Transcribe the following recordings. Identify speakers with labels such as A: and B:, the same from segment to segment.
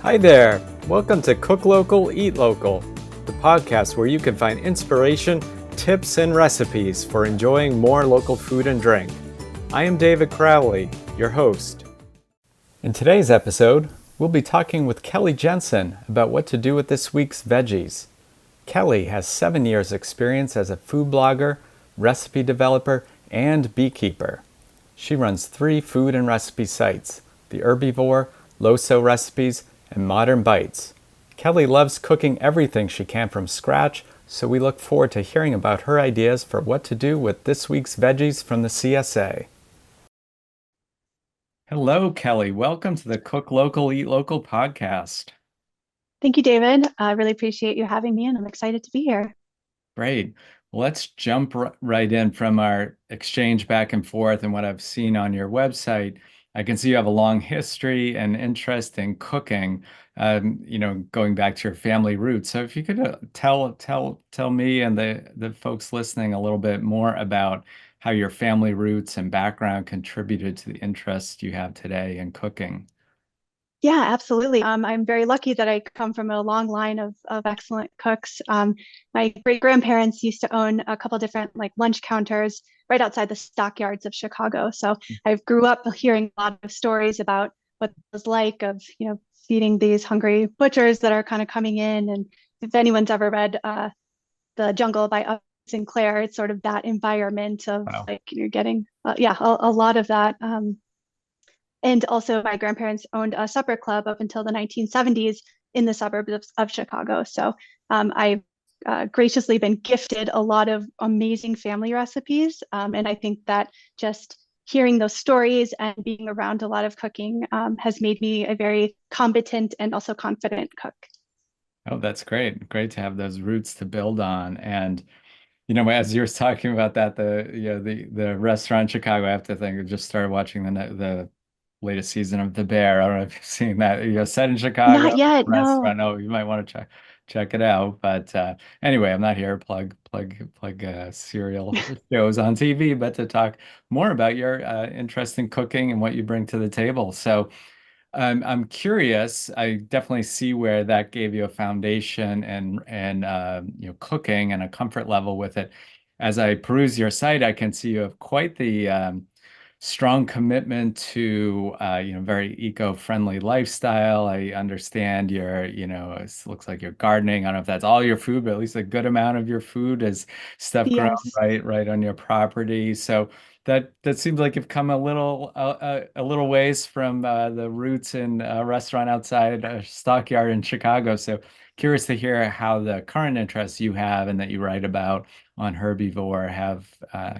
A: Hi there! Welcome to Cook Local, Eat Local, the podcast where you can find inspiration, tips, and recipes for enjoying more local food and drink. I am David Crowley, your host. In today's episode, we'll be talking with Kelly Jensen about what to do with this week's veggies. Kelly has 7 years' experience as a food blogger, recipe developer, and beekeeper. She runs 3 food and recipe sites, The Herbivore, Loso Recipes, and Modern Bites. Kelly loves cooking everything she can from scratch, so we look forward to hearing about her ideas for what to do with this week's veggies from the CSA. Hello, Kelly. Welcome to the Cook Local, Eat Local podcast.
B: Thank you, David. I really appreciate you having me, and I'm excited to be here.
A: Great. Let's jump right in from our exchange back and forth and what I've seen on your website. I can see you have a long history and interest in cooking, going back to your family roots. So if you could tell me and the folks listening a little bit more about how your family roots and background contributed to the interest you have today in cooking.
B: Yeah, absolutely. I'm very lucky that I come from a long line of excellent cooks. My great grandparents used to own a couple different like lunch counters right outside the stockyards of Chicago. So I grew up hearing a lot of stories about what it was like of, feeding these hungry butchers that are kind of coming in. And if anyone's ever read The Jungle by Sinclair, it's sort of that environment of
A: Wow.
B: like you're getting, a lot of that. And also, my grandparents owned a supper club up until the 1970s in the suburbs of Chicago. So I've graciously been gifted a lot of amazing family recipes. And I think that just hearing those stories and being around a lot of cooking has made me a very competent and also confident cook.
A: Oh, that's great. Great to have those roots to build on. And as you were talking about that, the restaurant in Chicago, I have to think I just started watching the latest season of The Bear. I don't know if you've seen that. Set in Chicago,
B: Not yet, no.
A: restaurant. Oh, you might want to check it out. But anyway, I'm not here to plug serial shows on TV, but to talk more about your interest in cooking and what you bring to the table. So. I'm curious. I definitely see where that gave you a foundation and cooking and a comfort level with it. As I peruse your site, I can see you have quite the strong commitment to very eco-friendly lifestyle. I understand it looks like you're gardening. I don't know if that's all your food, but at least a good amount of your food is stuff grown
B: Yes.
A: right on your property. So that seems like you've come a little ways from the roots in a restaurant outside a stockyard in Chicago. So curious to hear how the current interests you have and that you write about on Herbivore have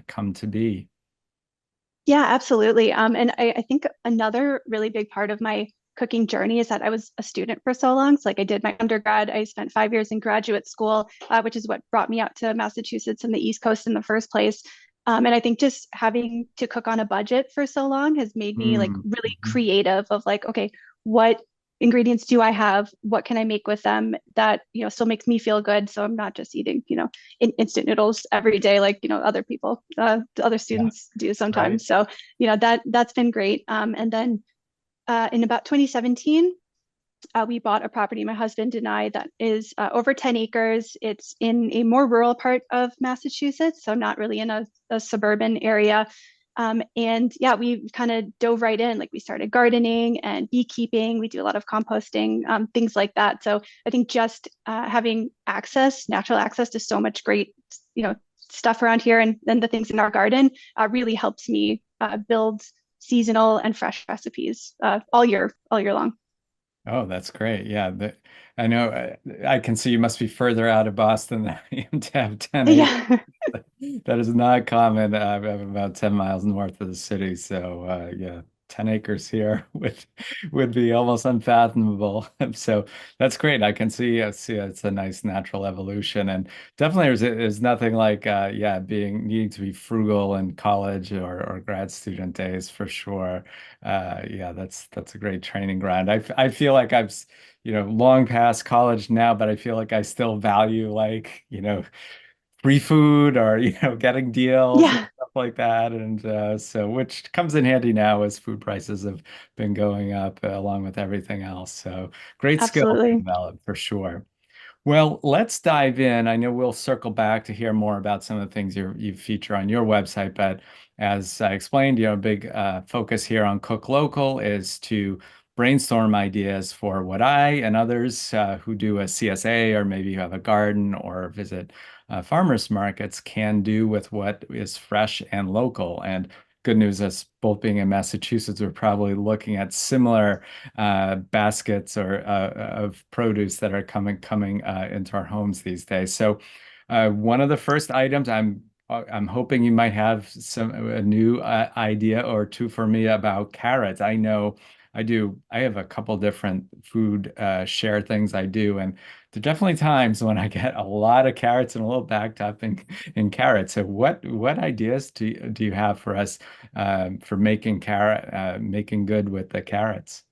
A: come to be.
B: Yeah, absolutely. And I think another really big part of my cooking journey is that I was a student for so long. So like I did my undergrad, I spent 5 years in graduate school, which is what brought me out to Massachusetts and the East Coast in the first place. And I think just having to cook on a budget for so long has made me like
A: Mm,
B: really
A: mhm.
B: creative of like, okay, what ingredients do I have? What can I make with them that, still makes me feel good? So I'm not just eating, instant noodles every day, like, other people, other
A: Yeah,
B: students do
A: right.
B: sometimes. So, that's been great. And then in about 2017, we bought a property, my husband and I, that is over 10 acres. It's in a more rural part of Massachusetts, so not really in a suburban area. And yeah, we kind of dove right in. Like we started gardening and beekeeping. We do a lot of composting, things like that. So I think just having natural access to so much great, stuff around here and then the things in our garden really helps me build seasonal and fresh recipes all year long.
A: Oh, that's great. Yeah, I know. I can see you must be further out of Boston than I am to have 10 acres.
B: Yeah.
A: That is not common. I'm about 10 miles north of the city. So, yeah, 10 acres here would be almost unfathomable. So that's great. I can see it's a nice natural evolution. And definitely there's nothing like, yeah, needing to be frugal in college or grad student days for sure. Yeah, that's a great training ground. I feel like long past college now, but I feel like I still value like, free food or getting deals and
B: Yeah,
A: stuff like that, and so which comes in handy now as food prices have been going up along with everything else. So great skill to
B: absolutely.
A: develop for sure. Well, let's dive in. I know we'll circle back to hear more about some of the things you feature on your website, but as I explained, a big focus here on Cook Local is to brainstorm ideas for what I and others who do a CSA or maybe have a garden or visit farmers markets can do with what is fresh and local. And good news is both being in Massachusetts, we're probably looking at similar baskets or of produce that are coming into our homes these days. So one of the first items I'm hoping you might have a new idea or two for me about carrots. I know I have a couple different food share things I do, and there are definitely times when I get a lot of carrots and a little backed up in carrots. So what ideas do you have for us for making good with the carrots?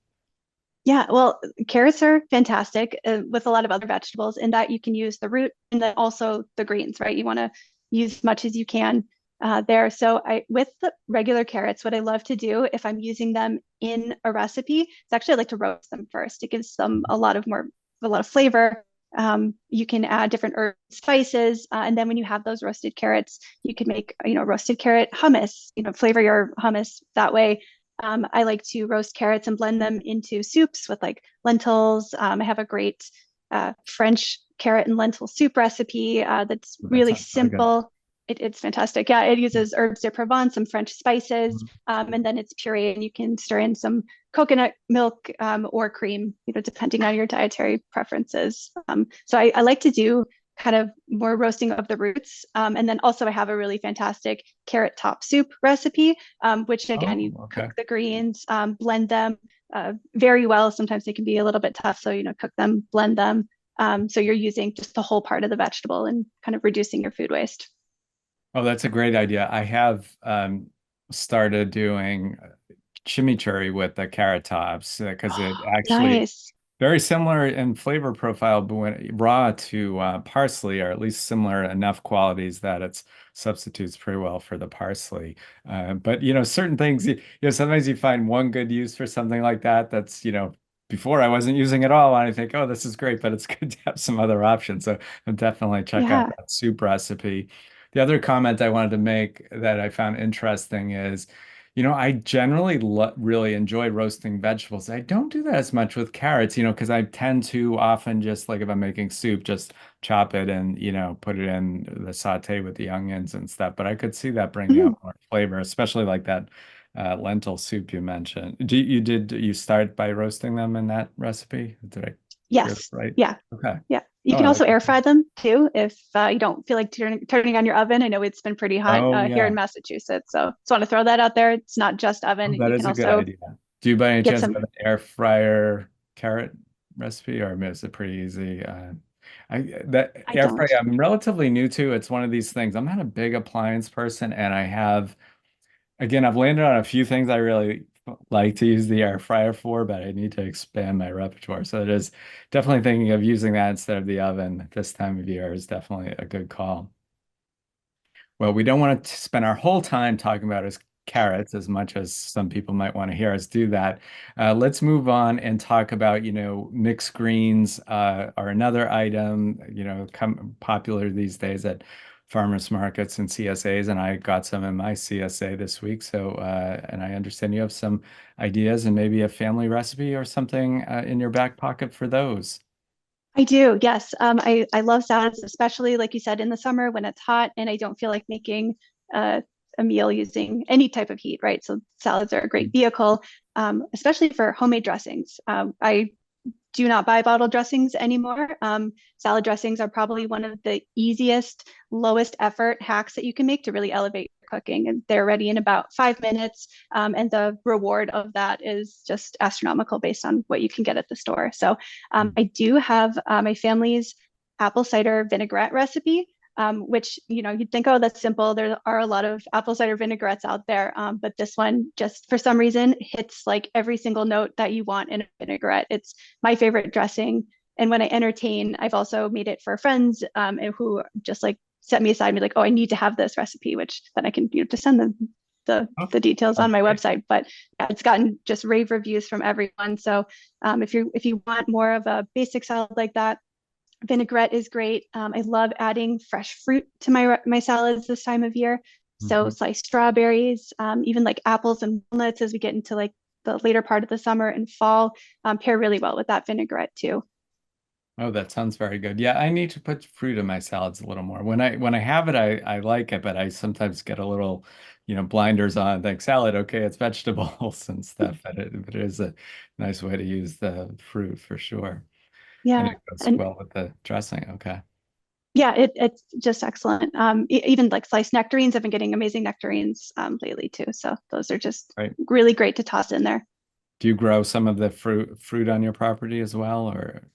B: Yeah, well, carrots are fantastic with a lot of other vegetables in that you can use the root and then also the greens, right? You want to use as much as you can there. So with the regular carrots, what I love to do if I'm using them in a recipe, is actually I like to roast them first. It gives them a lot of flavor. You can add different herbs, spices, and then when you have those roasted carrots, you can make, roasted carrot hummus, flavor your hummus that way. I like to roast carrots and blend them into soups with like lentils. I have a great French carrot and lentil soup recipe that's
A: That
B: really
A: sounds really good.
B: simple. It's fantastic. Yeah, it uses herbs de Provence, some French spices,
A: Mhm.
B: and then it's puree, and you can stir in some coconut milk or cream, depending on your dietary preferences. So I like to do kind of more roasting of the roots. And then also I have a really fantastic carrot top soup recipe, which again,
A: Oh,
B: you
A: okay.
B: cook the greens, blend them very well. Sometimes they can be a little bit tough. So, cook them, blend them. So you're using just the whole part of the vegetable and kind of reducing your food waste.
A: Oh, that's a great idea. I have started doing chimichurri with the carrot tops because it actually
B: Nice.
A: very similar in flavor profile, but when raw to parsley, or at least similar enough qualities that it substitutes pretty well for the parsley. But certain things, sometimes you find one good use for something like that. That's before I wasn't using it all, and I think, oh, this is great, but it's good to have some other options. So I'll definitely check out
B: Yeah.
A: that soup recipe. The other comment I wanted to make that I found interesting is, I generally lo really enjoy roasting vegetables. I don't do that as much with carrots, because I tend to often just like if I'm making soup, just chop it and, put it in the saute with the onions and stuff. But I could see that bringing
B: Mhm.
A: out more flavor, especially like that lentil soup you mentioned. You start by roasting them in that recipe? Did I hear that
B: Yes.
A: right?
B: Yeah.
A: Okay.
B: Yeah. You
A: Oh,
B: can
A: I
B: also
A: like
B: air
A: that.
B: fry them too if you don't feel like turning on your oven. I know it's been pretty hot
A: Oh,
B: here in
A: yeah.
B: Massachusetts. So just want to throw that out there. It's not just
A: Oh,
B: oven.
A: that
B: You can
A: is a good
B: also
A: idea. Do you by any
B: get
A: chance
B: some,
A: have an air fryer carrot recipe, or is it pretty easy? That
B: I
A: air fryer
B: don't.
A: I'm relatively new to. It's one of these things. I'm not a big appliance person, and I've landed on a few things I really like to use the air fryer for, but I need to expand my repertoire. So it is definitely thinking of using that instead of the oven this time of year is definitely a good call. Well, we don't want to spend our whole time talking about his carrots as much as some people might want to hear us do that. Let's move on and talk about, mixed greens are another item, popular these days at farmers markets and CSAs, and I got some in my CSA this week. So, and I understand you have some ideas and maybe a family recipe or something in your back pocket for those.
B: I do, yes. I love salads, especially like you said, in the summer when it's hot and I don't feel like making uh, a meal using any type of heat, right? So salads are a great vehicle, especially for homemade dressings. I do not buy bottle dressings anymore. Salad dressings are probably one of the easiest, lowest effort hacks that you can make to really elevate your cooking. And they're ready in about 5 minutes. And the reward of that is just astronomical based on what you can get at the store. So I do have my family's apple cider vinaigrette recipe. Which you'd think, oh, that's simple. There are a lot of apple cider vinaigrettes out there, but this one just for some reason hits like every single note that you want in a vinaigrette. It's my favorite dressing. And when I entertain, I've also made it for friends who just like set me aside and be like, oh, I need to have this recipe, which then I can, just send them
A: Oh,
B: the details on
A: sounds
B: my
A: great.
B: website. But yeah, it's gotten just rave reviews from everyone. So if you want more of a basic salad like that, vinaigrette is great. I love adding fresh fruit to my salads this time of year. So
A: Mhm.
B: sliced strawberries, even like apples and walnuts as we get into like the later part of the summer and fall, pair really well with that vinaigrette too.
A: Oh, that sounds very good. Yeah, I need to put fruit in my salads a little more. When I have it, I like it, but I sometimes get a little, blinders on, think salad, okay, it's vegetables and stuff. But it is a nice way to use the fruit for sure. And
B: Yeah.
A: it goes
B: And
A: well with the dressing. Okay.
B: yeah, it's just excellent. Even like sliced nectarines, I've been getting amazing nectarines lately too. So those are just
A: Right.
B: really great to toss in there.
A: Do you grow some of the fruit on your property as well, or?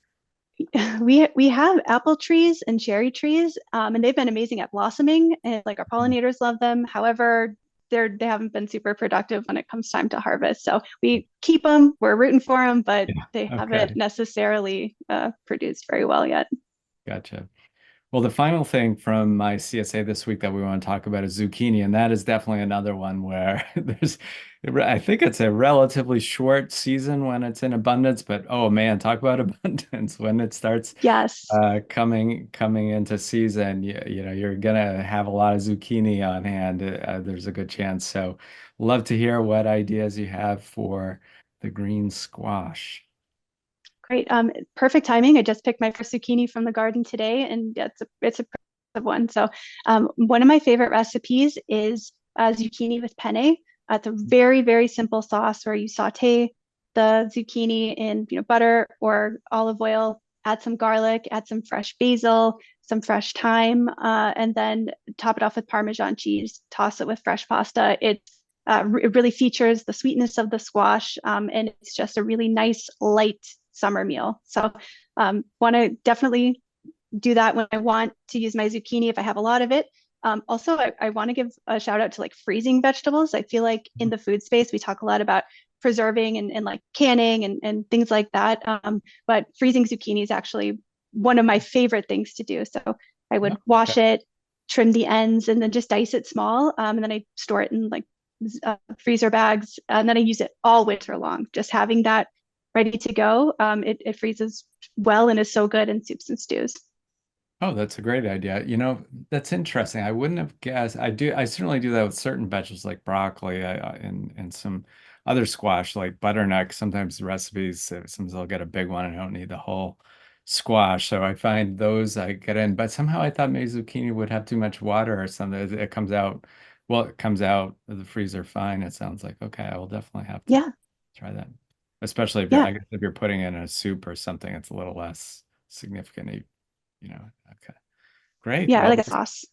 B: We have apple trees and cherry trees, and they've been amazing at blossoming, and like our pollinators love them. However, they haven't been super productive when it comes time to harvest. So we keep them, we're rooting for them, but
A: Yeah.
B: they haven't
A: Okay.
B: necessarily produced very well yet.
A: Gotcha. Well, the final thing from my CSA this week that we want to talk about is zucchini, and that is definitely another one where I think it's a relatively short season when it's in abundance, but oh man, talk about abundance when it starts
B: Yes.
A: coming into season. You're gonna have a lot of zucchini on hand. There's a good chance. So, love to hear what ideas you have for the green squash.
B: Great. Perfect timing. I just picked my first zucchini from the garden today, and it's a perfect one. So, one of my favorite recipes is zucchini with penne. It's a very simple sauce where you saute the zucchini in butter or olive oil, add some garlic, add some fresh basil, some fresh thyme, and then top it off with Parmesan cheese. Toss it with fresh pasta. It really features the sweetness of the squash, and it's just a really nice light summer meal. So want to definitely do that when I want to use my zucchini if I have a lot of it. Also, I want to give a shout out to like freezing vegetables. I feel like in the food space, we talk a lot about preserving and like canning and things like that. But freezing zucchini is actually one of my favorite things to do. So I would
A: Okay.
B: wash it, trim the ends, and then just dice it small. And then I store it in like freezer bags. And then I use it all winter long. Just having that ready to go, it freezes well and is so good in soups and stews.
A: Oh, that's a great idea. That's interesting. I wouldn't have guessed. I certainly do that with certain vegetables like broccoli, and some other squash like butternut. Sometimes the recipes, sometimes I'll get a big one and I don't need the whole squash. So I find those I get in, but somehow I thought maybe zucchini would have too much water or something. It comes out, well, it comes out of the freezer fine. It sounds like, okay, I will definitely have to
B: Yeah,
A: try that. Especially if
B: yeah,
A: I guess if you're putting it in a soup or something, it's a little less significant. Okay. Great.
B: yeah, or
A: Well,
B: like a sauce.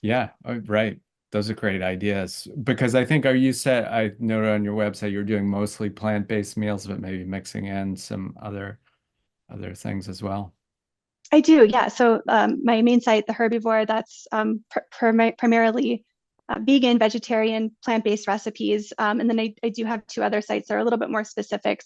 A: yeah, right. Those are great ideas because I think you said I noted on your website you're doing mostly plant-based meals, but maybe mixing in some other things as well.
B: I do, yeah. So my main site, the Herbivore, that's primarily vegan, vegetarian, plant-based recipes. And then I do have two other sites that are a little bit more specific.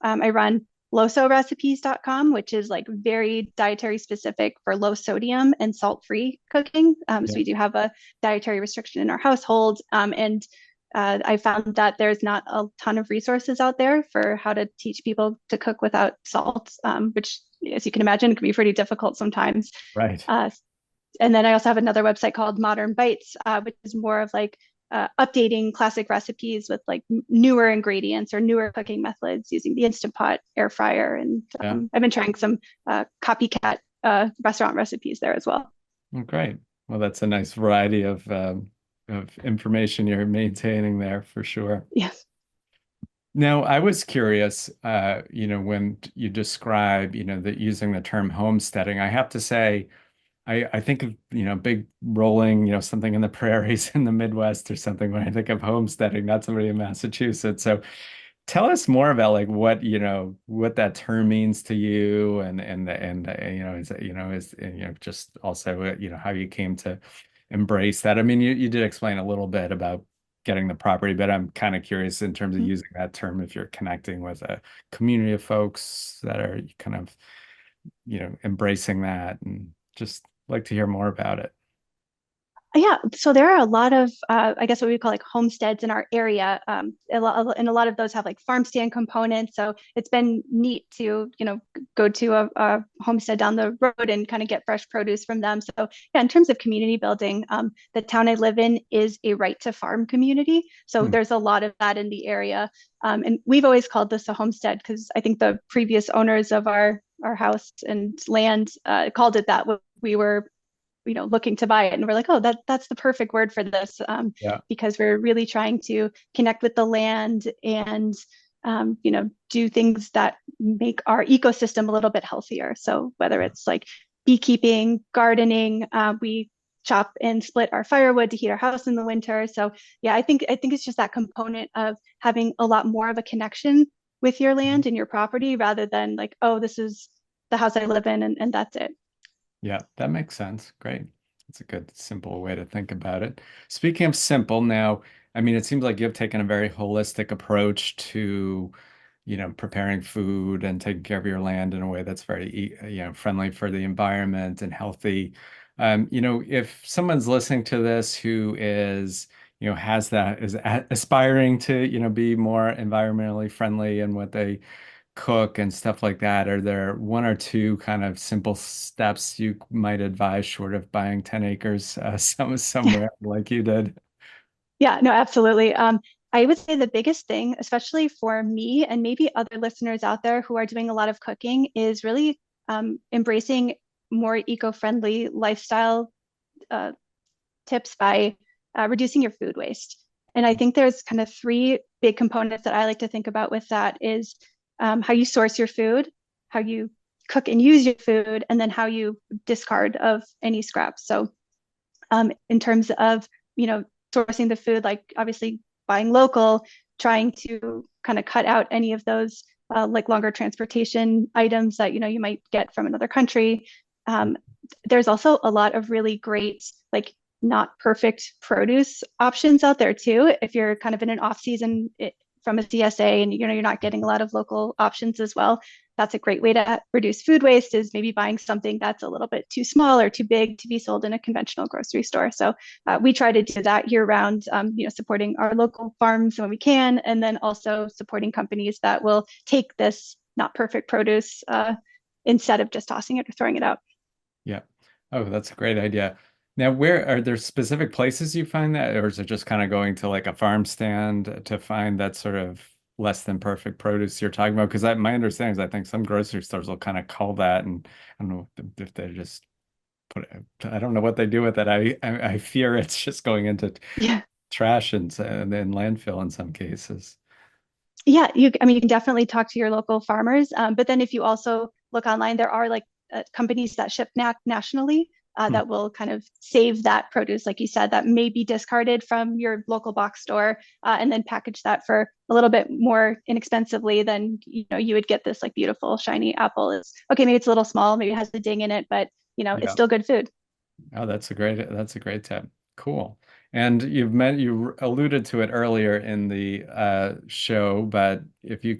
B: I run losorecipes.com, which is like very dietary specific for low sodium and salt-free cooking. So
A: Yeah.
B: we do have a dietary restriction in our household. And I found that there's not a ton of resources out there for how to teach people to cook without salt, which, as you can imagine, can be pretty difficult sometimes.
A: Right.
B: Uh, and then I also have another website called Modern Bites, which is more of like updating classic recipes with like newer ingredients or newer cooking methods using the Instant Pot, air fryer, and
A: Yeah.
B: I've been trying some copycat restaurant recipes there as well.
A: Well, great. Well, that's a nice variety of information you're maintaining there for sure.
B: Yes.
A: Now, I was curious, when you describe, that using the term homesteading, I have to say, I think of, big rolling, something in the prairies in the Midwest or something when I think of homesteading, not somebody in Massachusetts. So tell us more about like what that term means to you and just also how you came to embrace that. I mean, you did explain a little bit about getting the property, but I'm kind of curious in terms of
B: Mhm.
A: using that term if you're connecting with a community of folks that are kind of embracing that and just like to hear more about it.
B: Yeah, so there are a lot of, I guess what we call like homesteads in our area, and a lot of those have like farm stand components. So it's been neat to, go to a homestead down the road and kind of get fresh produce from them. So yeah, in terms of community building, the town I live in is a right to farm community. So
A: Hmm.
B: there's a lot of that in the area, and we've always called this a homestead because I think the previous owners of our house and land called it that when we were looking to buy it, and we're like, oh, that's the perfect word for this,
A: Yeah.
B: because we're really trying to connect with the land and do things that make our ecosystem a little bit healthier. So whether it's like beekeeping, gardening, we chop and split our firewood to heat our house in the winter. So yeah, I think it's just that component of having a lot more of a connection with your land and your property rather than like, oh, this is the house I live in, and that's it.
A: Yeah, that makes sense. Great. That's a good, simple way to think about it. Speaking of simple, now, I mean, it seems like you've taken a very holistic approach to, preparing food and taking care of your land in a way that's very, friendly for the environment and healthy. If someone's listening to this who is, has that, is aspiring to, be more environmentally friendly in what they cook and stuff like that, are there one or two kind of simple steps you might advise short of buying 10 acres somewhere like you did?
B: Yeah, no, absolutely. I would say the biggest thing, especially for me and maybe other listeners out there who are doing a lot of cooking, is really embracing more eco-friendly lifestyle uh, tips by reducing your food waste. And I think there's kind of three big components that I like to think about with that is how you source your food, how you cook and use your food, and then how you discard of any scraps. So in terms of sourcing the food, like obviously buying local, trying to kind of cut out any of those like longer transportation items that you might get from another country. um, there's also a lot of really great, like, not perfect produce options out there too if you're kind of in an off season from a CSA, and you're not getting a lot of local options as well. That's a great way to reduce food waste, is maybe buying something that's a little bit too small or too big to be sold in a conventional grocery store. So we try to do that year round, supporting our local farms when we can, and then also supporting companies that will take this not perfect produce instead of just tossing it or throwing it out.
A: Yeah. Oh, that's a great idea. Now, where are there specific places you find that, or is it just kind of going to like a farm stand to find that sort of less than perfect produce you're talking about? Because my understanding is I think some grocery stores will kind of call that, and I don't know if they just put it, I don't know what they do with it. I fear it's just going into
B: Yeah.
A: trash and then landfill in some cases.
B: Yeah, I mean, you can definitely talk to your local farmers. But then if you also look online, there are like companies that ship nationally
A: Hmm.
B: that will kind of save that produce, like you said, that may be discarded from your local box store, and then package that for a little bit more inexpensively than you would get this like beautiful shiny apple. It's okay, maybe it's a little small, maybe it has a ding in it, but it's
A: Yeah.
B: still good food.
A: Oh, that's a great tip. Cool. And you alluded to it earlier in the show, but if you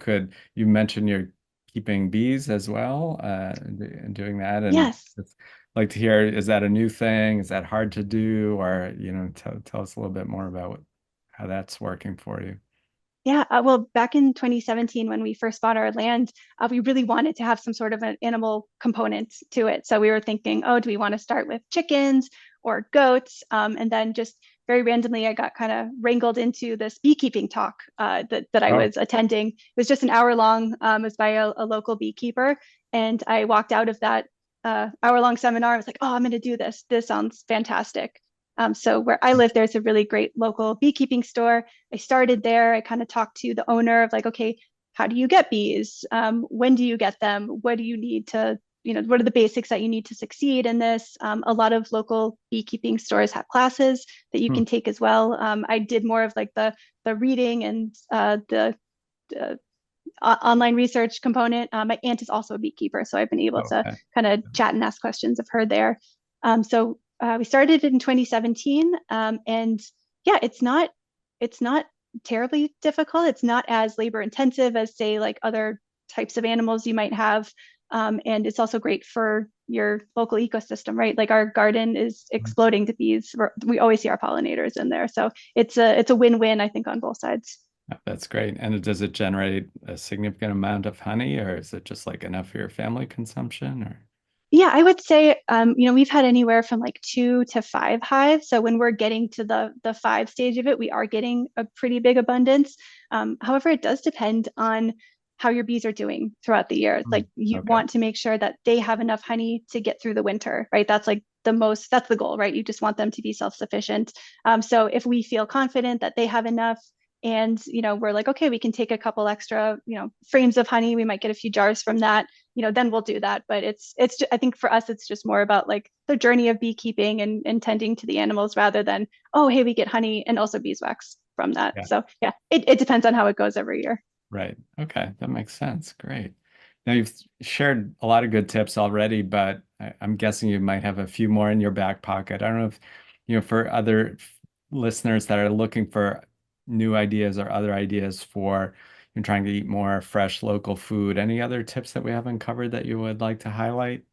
A: mentioned you're keeping bees as well, and doing that, and
B: Yes.
A: it's like to hear, is that a new thing? Is that hard to do? Or, tell us a little bit more about how that's working for you.
B: Yeah, well, back in 2017, when we first bought our land, we really wanted to have some sort of an animal component to it. So we were thinking, oh, do we want to start with chickens or goats? And then just very randomly, I got kind of wrangled into this beekeeping talk that I
A: Oh,
B: was attending. It was just an hour long. It was by a local beekeeper. And I walked out of that hour-long seminar. I was like, oh, I'm going to do this. This sounds fantastic. So where I live, there's a really great local beekeeping store. I started there. I kind of talked to the owner of like, okay, how do you get bees? When do you get them? What do you need to, what are the basics that you need to succeed in this? A lot of local beekeeping stores have classes that you
A: hmm.
B: can take as well. I did more of like the reading and the online research component. My aunt is also a beekeeper, so I've been able to
A: Okay.
B: kind of chat and ask questions of her there. So we started in 2017, and yeah, it's not terribly difficult. It's not as labor intensive as say like other types of animals you might have. And it's also great for your local ecosystem, right? Like our garden is exploding to bees. We always see our pollinators in there. So it's a win-win, I think, on both sides.
A: That's great. And does it generate a significant amount of honey, or is it just like enough for your family consumption? Or
B: Yeah, I would say, we've had anywhere from like 2 to 5 hives. So when we're getting to the five stage of it, we are getting a pretty big abundance. However, it does depend on how your bees are doing throughout the year. Like you
A: Okay.
B: want to make sure that they have enough honey to get through the winter, right? That's like that's the goal, right? You just want them to be self-sufficient. So if we feel confident that they have enough, and we're like, okay, we can take a couple extra, frames of honey. We might get a few jars from that, then we'll do that. But I think for us, it's just more about like the journey of beekeeping and tending to the animals rather than, oh, hey, we get honey and also beeswax from that.
A: Yeah.
B: So yeah, it depends on how it goes every year.
A: Right. Okay. That makes sense. Great. Now you've shared a lot of good tips already, but I'm guessing you might have a few more in your back pocket. I don't know if, for other listeners that are looking for new ideas or other ideas for trying to eat more fresh local food, any other tips that we haven't covered that you would like to highlight?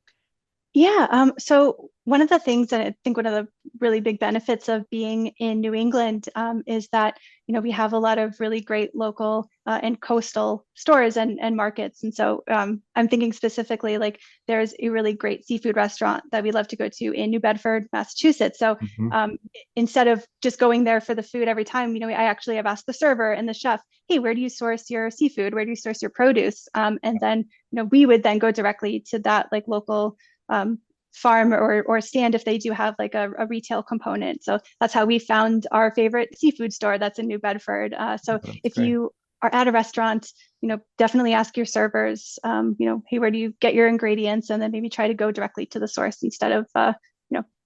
B: Yeah, so one of the things that I think one of the really big benefits of being in New England is that, we have a lot of really great local and coastal stores and markets. And so I'm thinking specifically like there's a really great seafood restaurant that we love to go to in New Bedford, Massachusetts. So
A: Mhm.
B: instead of just going there for the food every time, I actually have asked the server and the chef, hey, where do you source your seafood? Where do you source your produce? And then, we would then go directly to that like local um, farm or stand if they do have like a retail component. So that's how we found our favorite seafood store that's in New Bedford. So
A: That's
B: if
A: great.
B: you are at a restaurant, definitely ask your servers, hey, where do you get your ingredients? And then maybe try to go directly to the source instead of,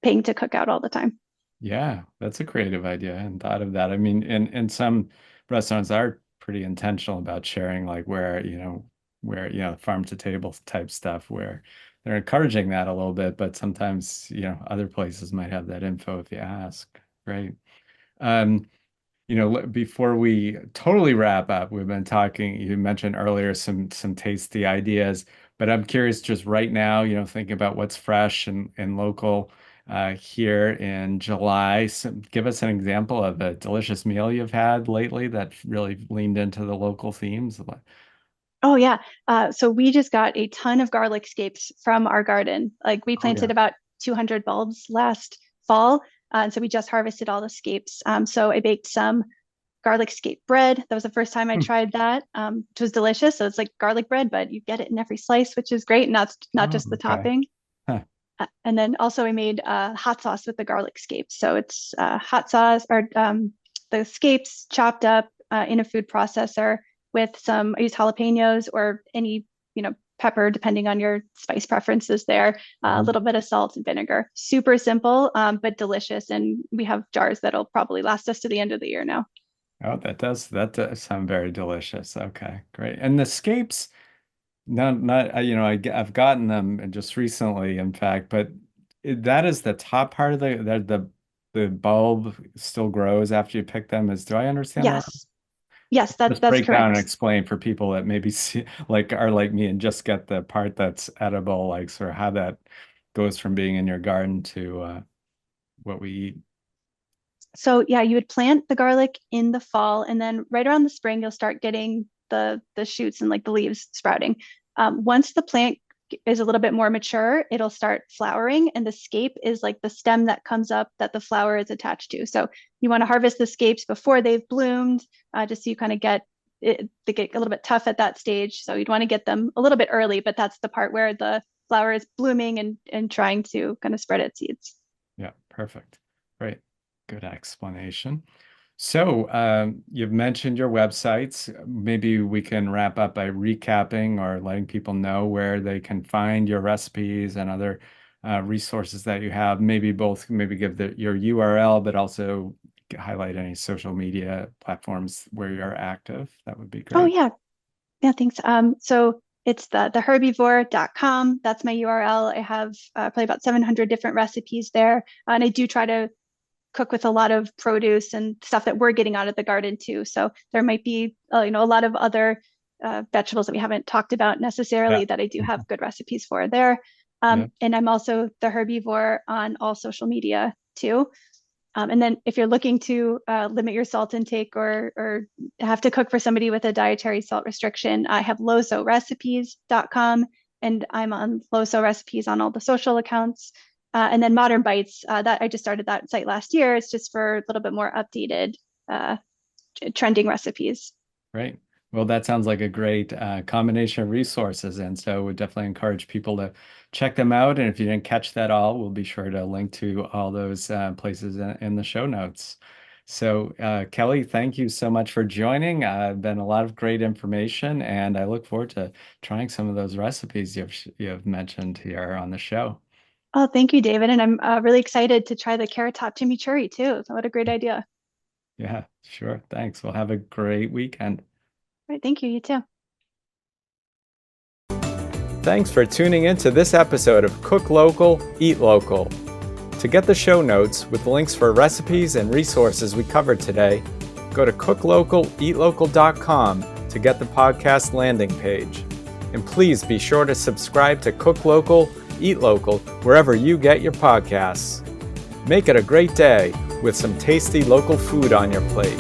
B: paying to cook out all the time.
A: Yeah, that's a creative idea. I hadn't thought of that. I mean, and some restaurants are pretty intentional about sharing like where, farm to table type stuff where they're encouraging that a little bit, but sometimes, other places might have that info if you ask. Right. Um, before we totally wrap up, we've been talking, you mentioned earlier some tasty ideas, but I'm curious just right now, thinking about what's fresh and local here in July. So give us an example of a delicious meal you've had lately that really leaned into the local themes.
B: Oh yeah. So we just got a ton of garlic scapes from our garden. Like we
A: Oh yeah.
B: planted about 200 bulbs last fall. And so we just harvested all the scapes. So I baked some garlic scape bread. That was the first time I
A: Hmm.
B: tried that, which was delicious. So it's like garlic bread, but you get it in every slice, which is great. Not
A: Oh,
B: just the
A: okay.
B: topping.
A: Huh.
B: And then also I made hot sauce with the garlic scapes. So it's hot sauce or the scapes chopped up in a food processor with I use jalapenos or any, pepper, depending on your spice preferences there, a
A: Mhm.
B: little bit of salt and vinegar. Super simple, but delicious. And we have jars that'll probably last us to the end of the year now.
A: Oh, that does sound very delicious. Okay, great. And the scapes. No, not I've gotten them just recently, in fact, but that is the top part of the bulb still grows after you pick them. Do I understand that?
B: Yes. Yes,
A: Just
B: that's
A: break down and
B: correct.
A: explain for people that maybe see, like are like me and just get the part that's edible, like sort of how that goes from being in your garden to what we eat.
B: So yeah, you would plant the garlic in the fall, and then right around the spring, you'll start getting the shoots and like the leaves sprouting. Once the plant is a little bit more mature, it'll start flowering, and the scape is like the stem that comes up that the flower is attached to. So you want to harvest the scapes before they've bloomed, just so you kind of they get a little bit tough at that stage. So you'd want to get them a little bit early, but that's the part where the flower is blooming and trying to kind of spread its seeds.
A: Yeah, perfect. Great. Good explanation. So, you've mentioned your websites. Maybe we can wrap up by recapping or letting people know where they can find your recipes and other resources that you have. Maybe give your URL, but also highlight any social media platforms where you're active. That would be
B: Oh
A: great.
B: yeah, yeah, thanks. So it's the herbivore.com. That's my URL. I have probably about 700 different recipes there. And I do try to cook with a lot of produce and stuff that we're getting out of the garden too. So there might be, a lot of other vegetables that we haven't talked about necessarily that I do have good recipes for there. And I'm also the herbivore on all social media too. And then if you're looking to limit your salt intake or have to cook for somebody with a dietary salt restriction, I have losorecipes.com, and I'm on Loso Recipes on all the social accounts. And then Modern Bites, that I just started that site last year. It's just for a little bit more updated trending recipes.
A: Right. Well, that sounds like a great combination of resources. And so we definitely encourage people to check them out. And if you didn't catch that all, we'll be sure to link to all those places in the show notes. So Kelly, thank you so much for joining. Been a lot of great information, and I look forward to trying some of those recipes you've mentioned here on the show.
B: Oh, thank you, David. And I'm really excited to try the carrot top chimichurri too. So what a great idea.
A: Yeah, sure. Thanks. Well, have a great weekend.
B: All right. Thank you. You too.
A: Thanks for tuning in to this episode of Cook Local, Eat Local. To get the show notes with links for recipes and resources we covered today, go to cooklocaleatlocal.com to get the podcast landing page. And please be sure to subscribe to Cook Local, Eat Local wherever you get your podcasts. Make it a great day with some tasty local food on your plate.